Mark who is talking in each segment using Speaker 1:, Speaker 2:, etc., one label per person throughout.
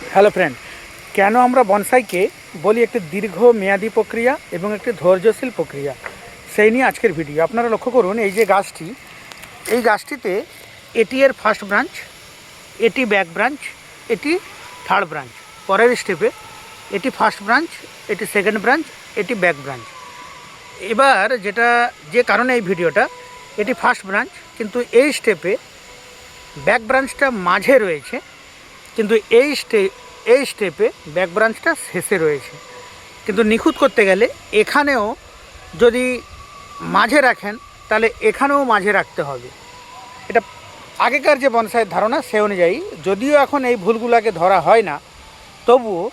Speaker 1: Hello friend, কেন আমরা বনসাইকে বলি একটি দীর্ঘমেয়াদী প্রক্রিয়া এবং একটি ধৈর্যশীল প্রক্রিয়া, সেই নিয়ে আজকের ভিডিও। আপনারা লক্ষ্য করুন, এই যে গাছটি, এই গাছটিতে এটি এর ফার্স্ট ব্রাঞ্চ, এটি ব্যাক ব্রাঞ্চ, এটি থার্ড ব্রাঞ্চ। পরের স্টেপে এটি ফার্স্ট ব্রাঞ্চ, এটি সেকেন্ড ব্রাঞ্চ, এটি ব্যাক ব্রাঞ্চ। এবার যে কারণে এই ভিডিওটা, এটি ফার্স্ট ব্রাঞ্চ, কিন্তু এই স্টেপে ব্যাক ব্রাঞ্চটা মাঝে রয়েছে, কিন্তু এই স্টেপে ব্যাক ব্রাঞ্চটা শেষে রয়েছে। কিন্তু নিখুঁত করতে গেলে এখানেও যদি মাঝে রাখেন, তাহলে এখানেও মাঝে রাখতে হবে। এটা আগেকার যে বনসাইয়ের ধারণা, সে অনুযায়ী, যদিও এখন এই ভুলগুলোকে ধরা হয় না, তবুও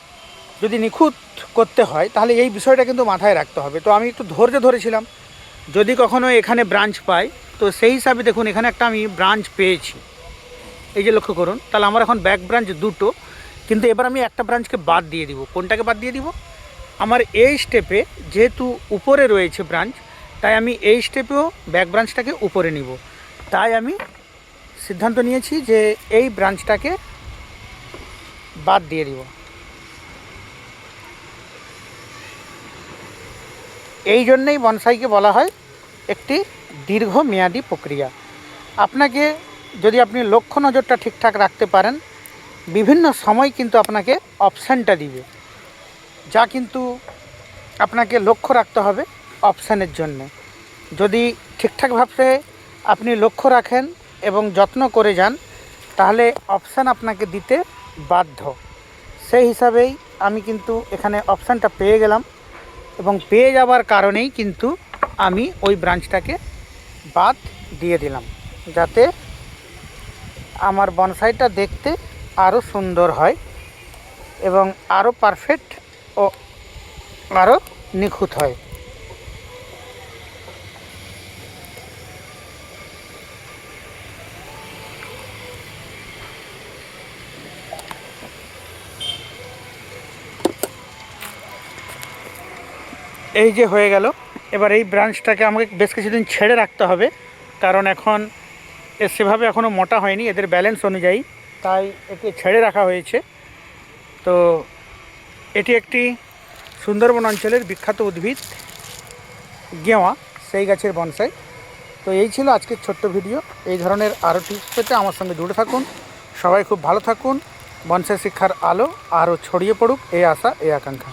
Speaker 1: যদি নিখুঁত করতে হয় তাহলে এই বিষয়টা কিন্তু মাথায় রাখতে হবে। তো আমি একটু ধৈর্য ধরেছিলাম, যদি কখনো এখানে ব্রাঞ্চ পাই, তো সেই হিসাবে দেখুন এখানে একটা আমি ব্রাঞ্চ পেয়েছি, এই যে লক্ষ্য করুন। তাহলে আমার এখন ব্যাক ব্রাঞ্চ দুটো, কিন্তু এবার আমি একটা ব্রাঞ্চকে বাদ দিয়ে দিব। কোনটাকে বাদ দিয়ে দিব? আমার এই স্টেপে যেহেতু উপরে রয়েছে ব্রাঞ্চ, তাই আমি এই স্টেপেও ব্যাক ব্রাঞ্চটাকে উপরে নিব। তাই আমি সিদ্ধান্ত নিয়েছি যে এই ব্রাঞ্চটাকে বাদ দিয়ে দিব। এই জন্যেই বনসাইকে বলা হয় একটি দীর্ঘমেয়াদী প্রক্রিয়া। আপনাকে যদি আপনি লক্ষ্য নজরটা ঠিকঠাক রাখতে পারেন, বিভিন্ন সময় কিন্তু আপনাকে অপশানটা দিবে, যা কিন্তু আপনাকে লক্ষ্য রাখতে হবে অপশানের জন্য। যদি ঠিকঠাকভাবে আপনি লক্ষ্য রাখেন এবং যত্ন করে যান, তাহলে অপশান আপনাকে দিতে বাধ্য। সেই হিসাবেই আমি কিন্তু এখানে অপশানটা পেয়ে গেলাম, এবং পেয়ে যাওয়ার কারণেই কিন্তু আমি ওই ব্রাঞ্চটাকে বাদ দিয়ে দিলাম, যাতে আমার বনসাইটা দেখতে আরও সুন্দর হয় এবং আরও পারফেক্ট ও আরও নিখুঁত হয়। এই যে হয়ে গেল। এবার এই ব্রাঞ্চটাকে আমাকে বেশ কিছুদিন ছেড়ে রাখতে হবে, কারণ এখন সেভাবে এখনও মোটা হয়নি এদের ব্যালেন্স অনুযায়ী, তাই একে ছেড়ে রাখা হয়েছে। তো এটি একটি সুন্দরবন অঞ্চলের বিখ্যাত উদ্ভিদ গেওয়া, সেই গাছের বনসাই। তো এই ছিল আজকের ছোট্ট ভিডিও। এই ধরনের আরও টিপস পেতে আমার সঙ্গে জুড়ে থাকুন। সবাই খুব ভালো থাকুন। বনসাই শিক্ষার আলো আরও ছড়িয়ে পড়ুক, এই আশা, এই আকাঙ্ক্ষা।